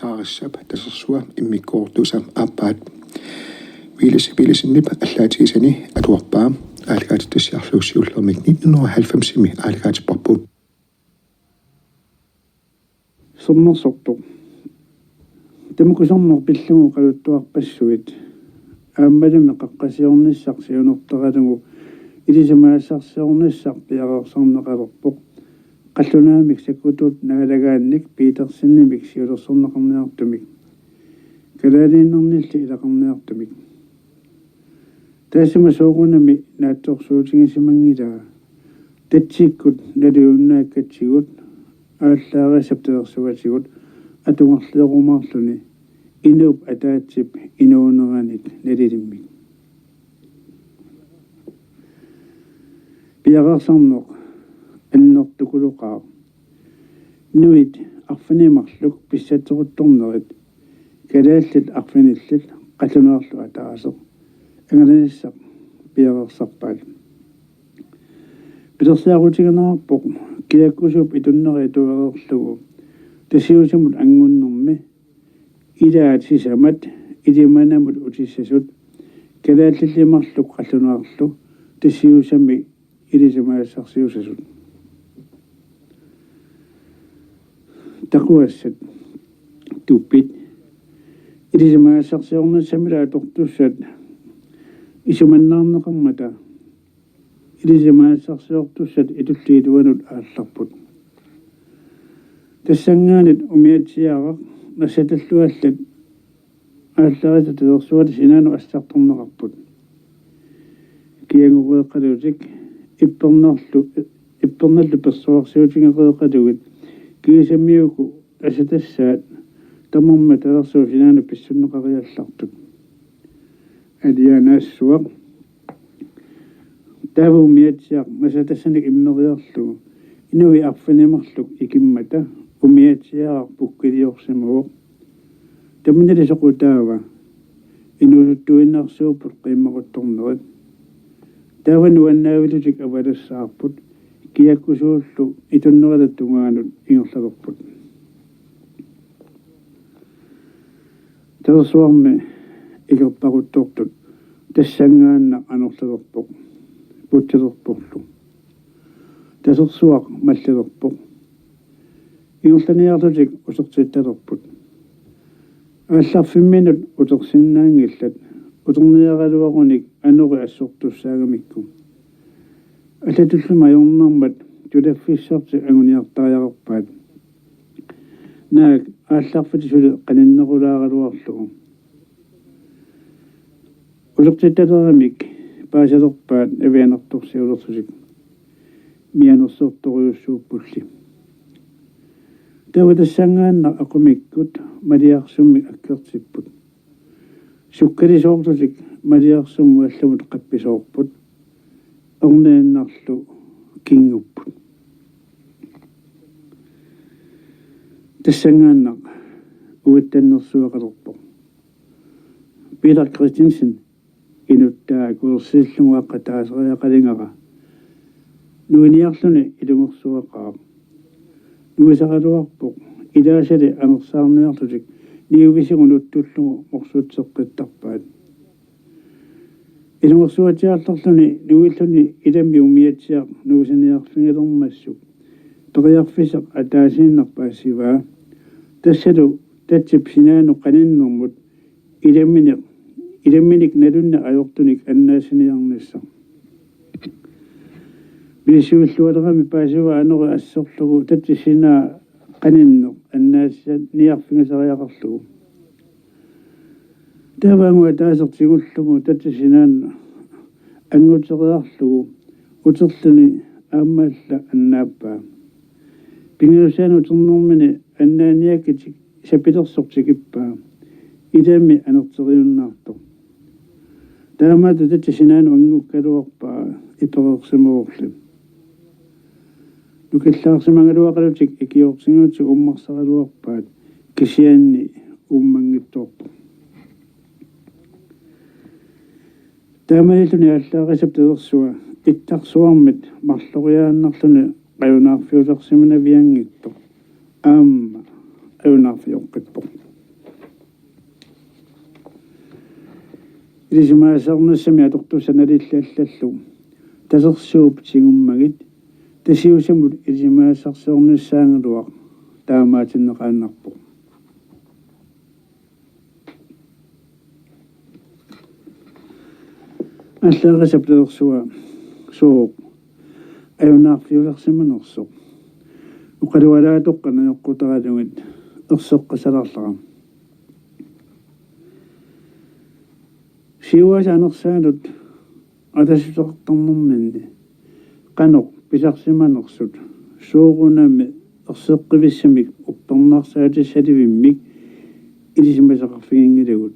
Taarsap tasersua immikkoortusam appaat viilisinnipa allaatiisani atuarpaa aalikaatittassiarluussiullermik 1990 aalikaatipparput sommersortu temukusarnor pillugu qaluttuarpassuit aammalumi qaqqasiornissarsiunortaralugu ilisamaassarsiornissar piaqarsarneqalerpoq qallunaamik sakutut nagalagaannik piitersinnimik siulersorneqarniartumik kalaalinnernilli ilaqarniartumik taasima sooqunami naattorsuutigisimangilaa tatsiikkut naliunnaakkatsigut ааллаариасаптеерсугатигут атунгарлиоруmaarluni инууп атаатсип инуунераник налилиммик пиараарсарнеқ аннертукулуқаа нуит арфанимарлук писсатерутторнерит калааллат арфаниллат қаллунеерлу атаасеқ ангаланиссақ пиараарсарпаат пилерсиарутигнаарпоқ киаккусуп итуннери туверерлугу тасиусамут ангуннэрми илаат сисамат илиманамут утиссасут калааллимарлук қаллунеерлу тасиусами илисамаассарсиусасут такуассат туппит илисамаассарсиорнассамила тортуссат исуманнаарнеқармата илисамаассарсиортуссат итуллиилуанут аалларпут тассангаанит умиатсиарaq насаталлуаллат аалларита теерсуат синаану ассарторнеқарпут киангуреқалутик ипперналлу персуарсиутингереқалугит кисамиуку асатассаат тамарма теерсуу синаану писсуннеқариаллартут алианаассуа тавумиатсиақ масатассаник иммериарлугу инуи арфанимарлук икиммата умиатсиарaq пуккилиорсимуоқ таминилисоқутаава инуулуттуиннарсууппут қиммақутторнерит тавану аннаавилутик авалассаарпут киаккусууллу итуннерилаттунгаанут ингерлалерпут терсуарми игерпарутторпут тассангаанна анерлалерпоқ путсилерпорлу тасерсуақ маллилерпоқ ингерланиартутик усертитталерпут аалларфимминут утерсиннаангиллат утерниаралуаруник анури ассортуссаагамикку алатуллума юрнармат тулаффиссарти агуниартариақарпаат наак аалларфитисули қаниннерулааралуарлугу усертитталерамик паасалерпаат авианерторсиулерсусик мианерсорториуссууппулли таватассангаанна акумиккут малиарсумми аккертиппут суккалисоортусик малиарсумму алламут қапписоорпут орнааннарлу кингуппут тассангаанна уиттаннерсуақалерпо Peter Christensen инуттаа курсиллугуаққа таасериақалингара нуиниарлуни илунгерсуақаа нуисаралуарпоқ илаасали анерсаарниарлутик ниугисигунуттуллугу морсуутсеққиттарпаат илунгерсуатиарлерлуни нуиллуни илами умиатсиақ нуусиниарфингилермассук периарфисеқ атаасииннарпаассиваа тассалу татсип синаану қаниннэрмут иламминик налунна ajortunik аннаасиниарнisса бисуиллуалерами паасуа анери ассорлугу татсисина qanиннер аннаасиниарфингасариақарлугу тавангуа таасертигуллугу татсисинаанна ангутериарлугу утерлуни аамаалла аннааппаа пингиусаану тернэрмини аннааниаккитик сапилерсортикиппаа илами анертериуннаартор таамаату татсисинаану ангуккалуарпаа иперерсимуорлу нукиллаарсимангалуақалутик икиортингуутик уммарсаралуарпаат кисианни уммангитторпу таамааллуни аллаарисап теерсуа иттарсуармит марлориааннарлуни qajunаарфиулерсимана виангитто аама аюнаарфиоққиппо илисимаасарнссами атортусаналиллаллаллу тасерсууп сигуммагит тасиусамут илисимаасарсернссаангалуақ таамаатиннеқааннарпо аллаагасаплерсуа соо аюнаарфиулерсиманерсо уқалуалаатоққана эққутаралугит ерсеққасаларлара сиуасаанерсаалут атасутеқартарнэрминни қанеқ писарсиманерсут соорунами ерсеққивиссамик уппернаарсаатиссаливиммик илисимасақарфигингилагут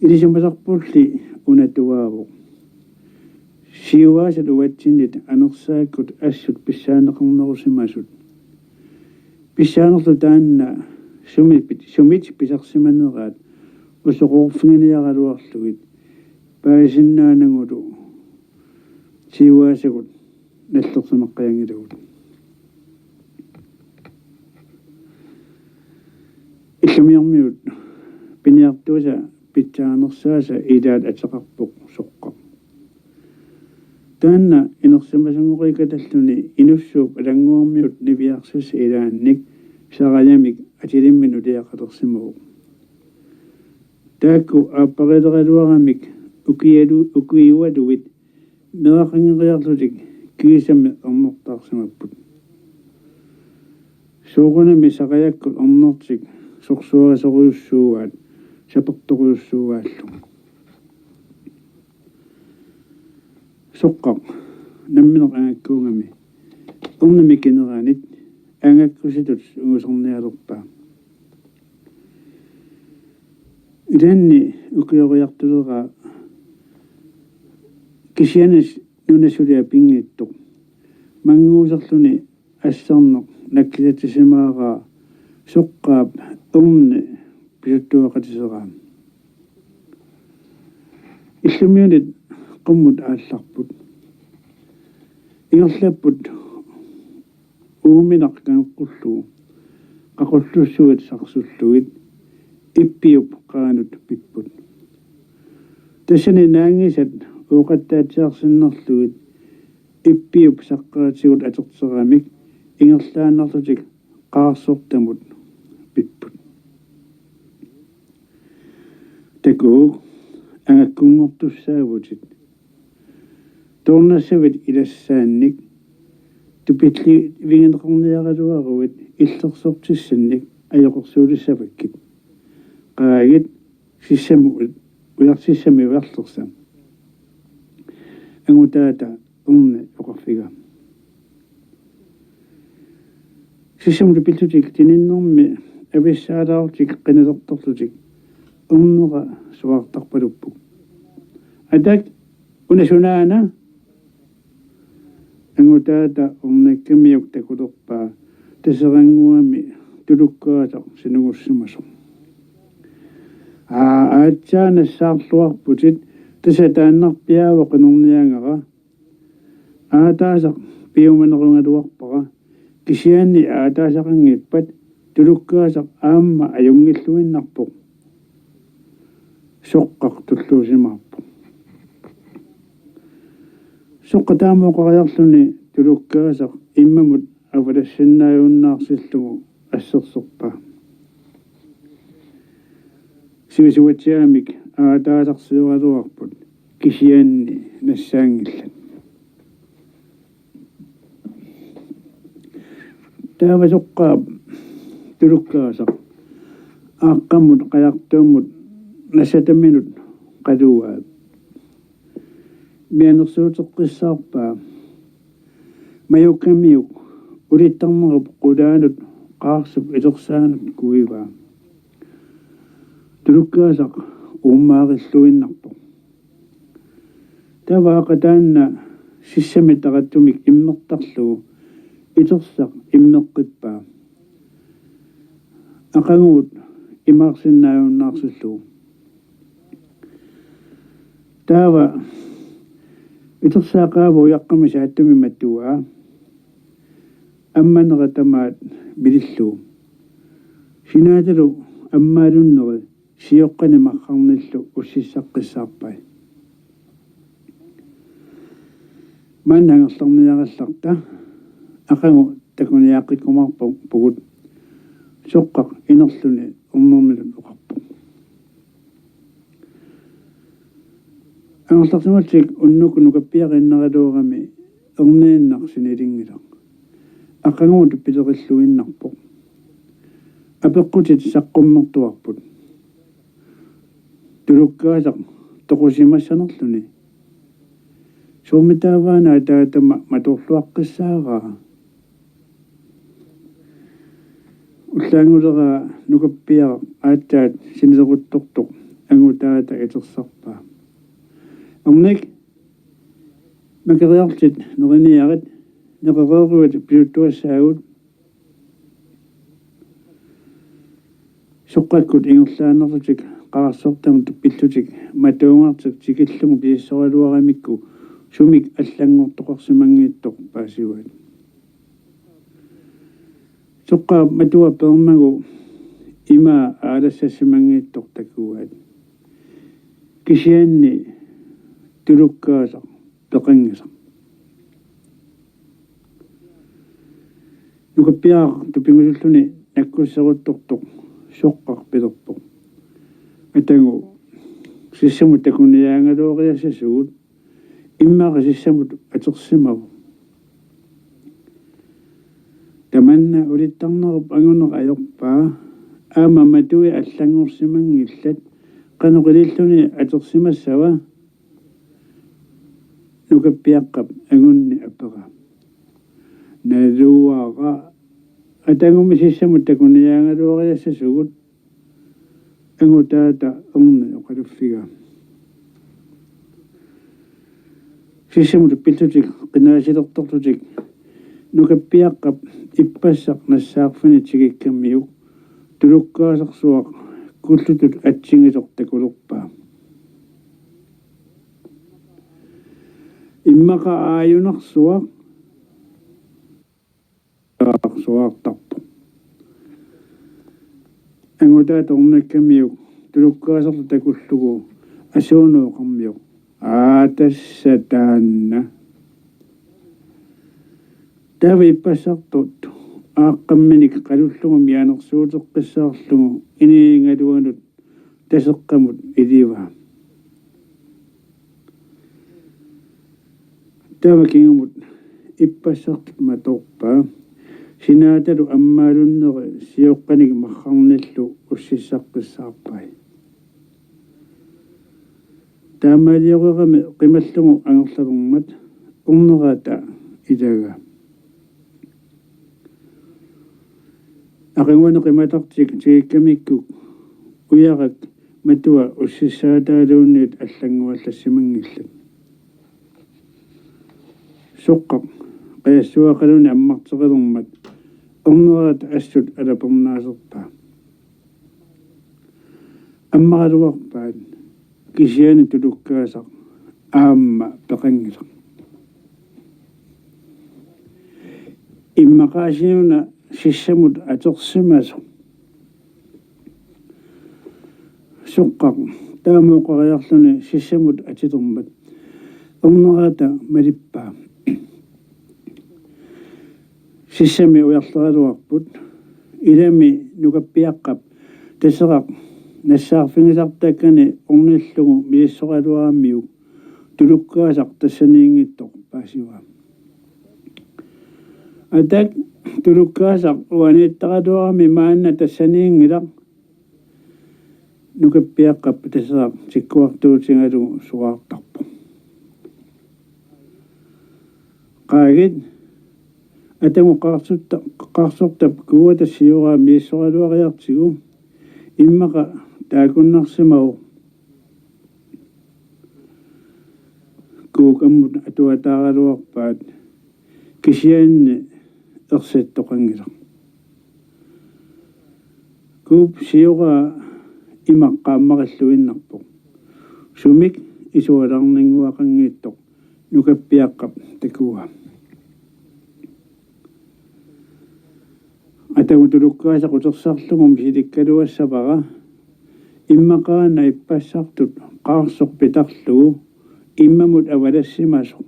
илисимасарпулли унатуаавоқ сиуаасат уатсиннит анерсааккут ассут писсаанеқарнерусимасут писсаанерлу таанна сумит писарсиманераат усоқорфигиниаралуарлугит паасиннаанангулу сиуаасагут наллерсимаққаянгилагут иллумиармиут пиниартуса питсаанерсааса илаат атеқарпоқ соққа таанна инерсимасангорикаталлуни инуссууп алангуармиут нивиарсус илаанник сараямик атилиммину лиақалерсимаву таакку ааппарилералуарамик укиуалуит мерақангериарлутик киисами ернертаарсимаппут соорунами сараяккут ернертик сорсуарасориуссууаат саперториуссууааллу соққақ намминеқ ангаккуугами орнами кинераанит ангаккуситут угусерниалерпаа иданни укиориартулераа кисианас нунасулиа пингиттоқ мангуусерлуни ассарнеқ наккилатисимаараа соққаап орни писуттуақатисераа иллумиунит qumut aallarput ingерлаппут ууминақ канеққуллуу қақуллуссугат сарсуллугит иппиуп qaanut пиппут тассани наангисат уоқаттаатсиарсиннерлугит иппиуп саққаатигут атертерамик ингерлааннарлутик қаарсортамут пиппут такуу ангаккунгортуссаавутит торнасавит илассаанник тупитли вингенеқарниаралуаруит иллерсортиссанник аёқорсуулиссаваккит qaagit sissamu uyarsissami uarlersam angutaata unne oqarfiga sissamu piltutik tininnermi avissaalаарtik qinalertorlutik unnera suartarpaluppuk atak unasunaana angutaata unnakkamiuk takulerpaa taseranguami tulukkaasaq sinugussumaso аатсаана саарлуарпутит тасатааннарпиаавоқинерниангара аатаасақ пиуманерунгалуарпара кисианни аатаасақангиппат тулуккаасақ аамма аюнгиллуиннарпоқ соққақ туллуусимаарпо соққатаамоқариарлуни тулуккаасақ иммамут авалассиннааюннаарсиллугу ассерсорпаа сивисуатсиамик аатаасарсиоралуарпут кисианни нассаангиллат таавасоққаап тулуккаасақ ааққаммут қаяртууммут нассатамминут қалуаат мианерсуутеққиссаарпаа маюккамиук улиттарнеруп қулаанут қаарсуп илерсаанут куиваа tulukkaasaq uummaaqilluinnarpo tavaaqataanna sissami taqattumik immertarlugu itersaq immeqqippaa aqanguut imaarsinnaajunnaarsullugu taava itersaaqaavu yaqqami saattumi mattuaa амманератамаат билиллу синааталу аммаалуннери сиоққани маққарниллу уссиссаққиссаарпай маннангерларниаралларта ақангу такуниааққиккумаарпу пугут соққақ инерлүни орнэрмилун оқарпу ангерлартуматсик уннуку нукаппиақиннералуурами эрнииннарсинилингила ақангу туппилериллуиннарпу апеққутит саққуммертуарпут тулуккаасақ тоқусимассанерлүни суумитааваана таатама матуорлуаққиссаараа уллаангулера нукаппиара ааттаат синисеруттортоқ ангутаата итерсарпаа амник макериарлит нерниарит неқерееруит пиуттуассаагут соққаккут ингерлаанерлутик қарсортамут пиллутик матуунгаартик тикиллугу пииссоралуарамикку сумик аллангортоқарсимангииттоқ паасиват соққа матуа пермагу има аалассассимангииттоқ такуат кисианни тулуккаасақ пеқангасақ нукаппиаар тупингусуллуни наккуссеруттортоқ соққақ пилерпоқ атангу сиссамут такуниаангалуориассасуут иммаqa сиссамут атерсимаву таманна улиттарнеруп ангунер аёрпаа аама матуи аллангорсимангиллат канеқилиллуни атерсимассава нукаппиаққап ангунни аппера налуара атангуми сиссамут такуниаангалуориассасугут ангутаата орни оқалуффига сиссамут пилтутик қинаасилертортутик нукаппиаққап иппассақ нассаарфини тигиккаммиук тулуккаасарсуақ куллутут атсигисортакулерпаа иммақа ааюнарсуақ суартарпу ангутаата орнаккаммиук тулуккаасарту такуллугу асуунуоқармиук тассатаанна тави иппассартут ааққамминик қалуллугу мианерсуутеққиссаарлугу иниингалуанут тасеққамут илива тава кингумут иппассартут маторпаа синааталу аммаалуннери сиоққаник мархарниллу уссиссаққиссаарпай таамаалиорерами қималлугу ангерлавэрмат орнераата илага ақингуана қиматартик тигиккамиккук уярак матуа уссиссаатаалуунниит аллангуаллассимангиллат соққақ қаяссуақалуни аммартерилэрмат орнераата ассут алапернаасерпаа аммаралуарпаат кисиани тулуккаасақ аамма пеқангилақ иммақаасиуна сиссамут атерсимасу соққақ таамуоқариарлуни сиссамут атитермат орнераата малиппаа сиссами уярлералуарпут илами нукаппиаққап тасерақ нассаарфигисартаккани орниллугу мииссоралуараммиук тулуккаасақ тассаниингиттоқ паасива атак тулуккаасақ уанииттаралуарами маанна тассаниингилақ нукаппиаққап тасерақ сиккуартуутингалугу суаартарпу qaagit атаму qarsortap kuutassiuraa miissoralуариартигу иммаqa таакуннарсимау куукаммут атуатааралуарпаат кисианни ерситтоқангилақ кууп сиуraa имаққааммариллуиннарпоқ сумик исуаларнингуақангииттоқ нукаппиаққап такуа атагутулуккаасақ утерсаарлугум силиккалуассапара иммақаана иппассартут qaarsorpitarlugu иммамут авалассимасо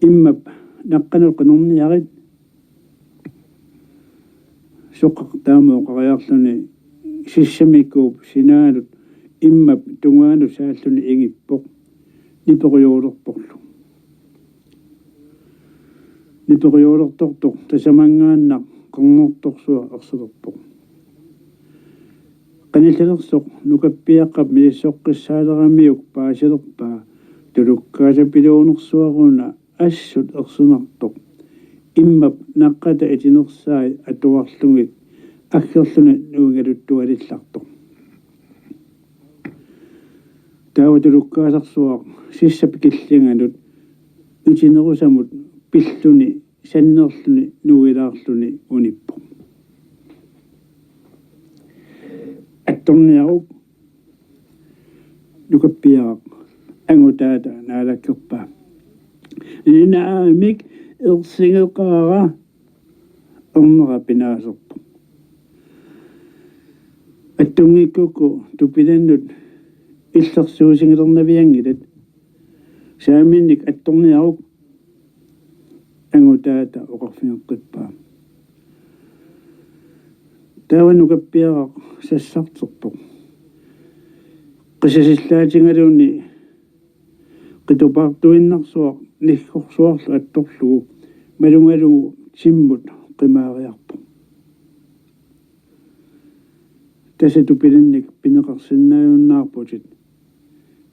иммап наққанут qinерниарит соққартаамоо қариарлуни сиссамиккууп синааlut иммап тунгаану сааллуни ингиппоқ ниториулертортоқ тасамангааннақ қорнерторсуа арсулерпоқ qanillersoq nukappiaqqap milissoqqissaaleramiuk paasilerpaa tulukkaasappiluunersuaruna assut ersunartoq immap naqqata itinersaai atuarlungit aggerluni nuungaluttualillartoq taava tulukkaasarsuaq sissapikillinganut itinerusamut pilluni sannerluni nuilaarluni unippoq attorniarup nukappiaq angutaata naalakkerpa inaamik ersingeqaara ornera pinaaserpo attungikkuku tupilannut illersuusingilernaviangilat saaminnik attorniarup angutaata oqarfineqqippaa tavanukappiaq sassarterpoq qisasillaatingaluunni qitupaartuinnarsuaq niggorsuarlu attorlugu malungalugu simmut qimaariarpoq tasatupilannik pineqarsinnaajunnaarputit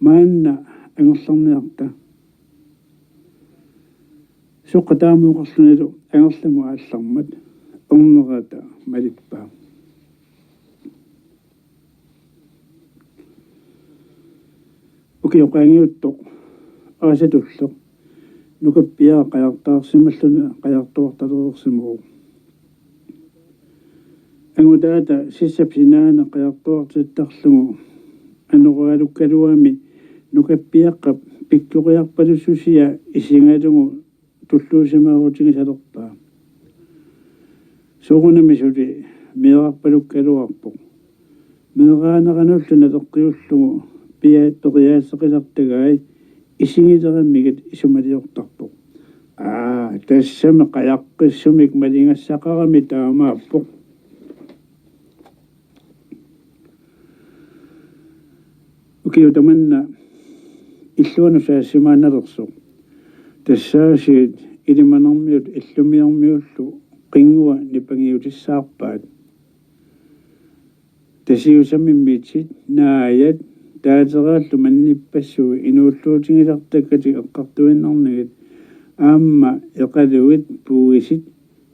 maanna angerlarniarta soqqataamuuqarlunalu angerlamu aallarmat ornerata malippaa ukiuqaangiuttoq aasatulleq nukappiaa qajartaarsimalluna qajartuartalersimugu angutaata sissapsinaana qajartuartittarlugu anurualukkaluami nukappiaqqap pikkuqiarpalussusia isingalugu tulluusimaarutingisalerpaa soorunamisuli miararpalukkaluarpoq meeraaneranullu nateqqiullugu piaattoriaasseqisartagaai isingilerammigit isumaliortarpoq tassama qayaqqissumik malingassaqarami taamaappoq ukiutamanna illuanu saassimaanalersoq tassaasiit ilimanermiut illumiarmiullu qingua nipangiutissaarpaat tasiusamimmiitsit naayat taateraallu mannippassugi inuulluutigilartakkati eqqartuinnarnigit aamma eqaluit puugisit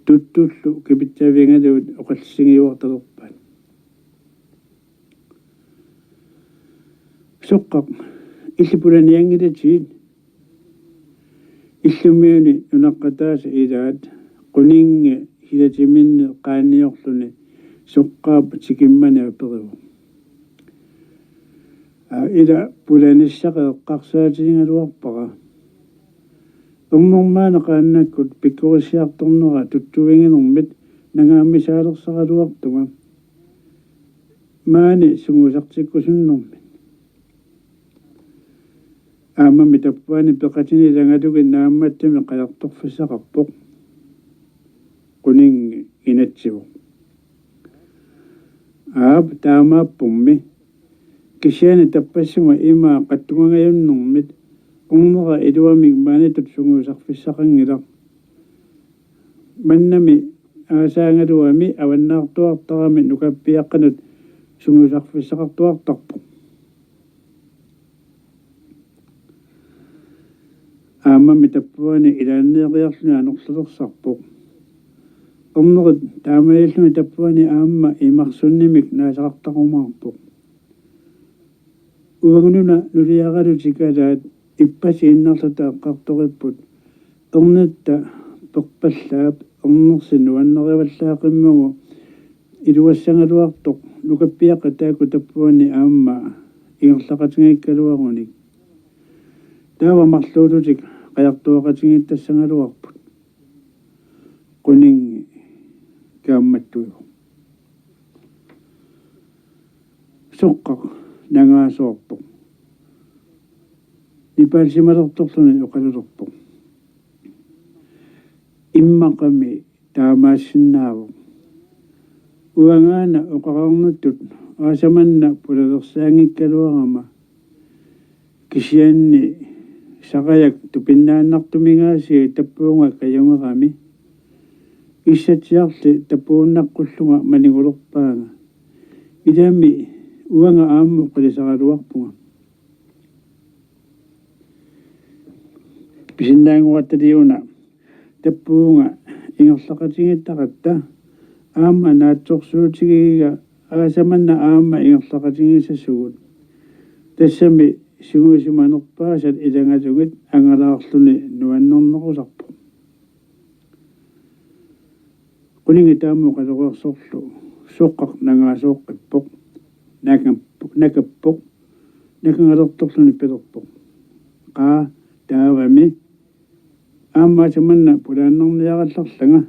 tuttullu kipittaviangaluut oqallsingiuartalerpaat soqqaq illipulaniangilatiit illummiuni nunaqqataasa ilaat quninge hilatiminne qaaniorluni soqqaap tikimmani aperigu ila pulanissaqe eqqarsaatigingaluarpaqa ornormaana qaannakkut pikkorissiartornera tuttuinginermit nangaammisaalerсараluartuga maani sungusartikkusunnermit aamami tappaani peqatini langalugi naammattami qajartorfissaqarpoq quningi inatsigu taamaappummi kisiani tappassunga imaa qattungangayunnermit ornera iluamik maanitut sungusarfissaqangilaq mannami aasaangaluami avannaartuartarami nukappiaqqanut sungusarfissaqartuartarpoq aamami tappuani ilaanneeriarluni anorlulersarpoq ornerit taamayillumi tappuani aamma imarsunnimik naasaqartaqumaarpoq uagununa nuliaqalutikalaat ippasi innarlata eqqartoripput ornetta perpallaap ornersinnu annerivallaaqimmugu iluassangaluartoq nukappiaqqa taaku tappuani aamma ingerlaqatingikkaluarunik taava marluulutik qajartuaqatingittassangaluarput quningi kaammattuigu soqqaq nangaasoorpoq nipaalsimalertorluni oqalulorpoq immaqami taamaassinnaavuq uangaana oqararnuttut aasamanna pulalersaangikkaluarama kisianni saqayak tupinnaannartumingaasi tappuunga kayungerami issatiarli tappuunnaqqulluga manigulorpaanga idami uanga aammu qalisaraluarpunga pisinnaanguattaliuna tappuunga ingerlaqatingittaqatta aamma naatsorsuutigiga aasamanna aamma ingerlaqatingisasugut tassami sigusimanerpaasat ilangatugit angalaarluni nuannernequsarpu quningi taammu qaloqersorlu soqqaq nangaasooqqippoq nakappoq nakangalertorluni pelerpoq qaa taavami aamma pulaannerniarallarlanga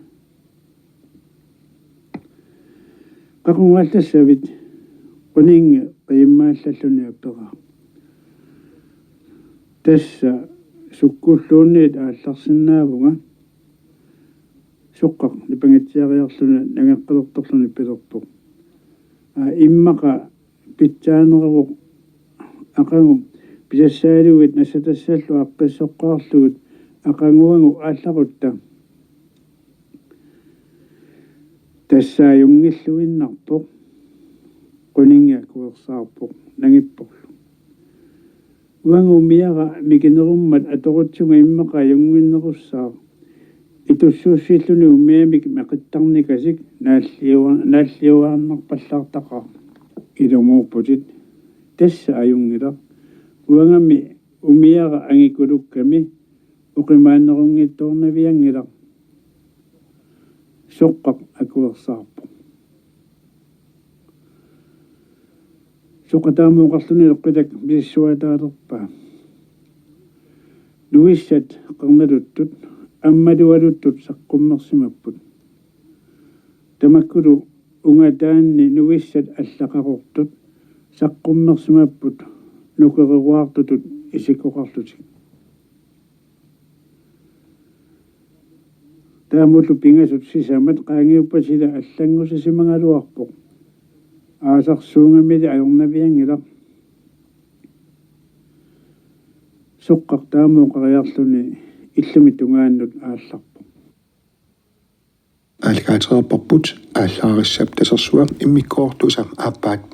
qaqungallassavit quningi qiimmaallalluni apperaa tassa sukkulluunniit aallarsinnaavunga soqqaq nipangitsiariarluna nangaqqalertorluni pelerpoq immaqa pitsaanerevoq aqangu pisassaalugut nassatassaallu aqqissoqqaarlugut aqanguangu aallarutta tassaayungilluinnarpoq quninga kuersaarpoq nangipporlu uangu miaqa mikinerummat atorutsunga immaqa junginnerussaa itussuussilluni umiamik meqittarnikasik naalliuarnarpallaartaqa ilumuupputit tassa ajungila uangami umiaqa angikulukkami uqimaannerungittoornaviangila soqqaq akuersaarpu soqataamuuqarluni leqqitak pisissuataalerpaa nuissat qernaluttut аммалуалуттут саққуммерсимаппут тамаккулу унгатаанни нуиссат аллақарортут саққуммерсимаппут нукеруартутут исикоқарлутик таамуллу пингасут сисамат qaangiuppasila аллангусисимангалуарпоқ аасарсуунгамили ajornaviangila соққақ таамууқариарлуни иллуми тунгааннут аалларпу аликаатерапарпут ааллаариссап тасерсуа иммиккоортусам ааппаат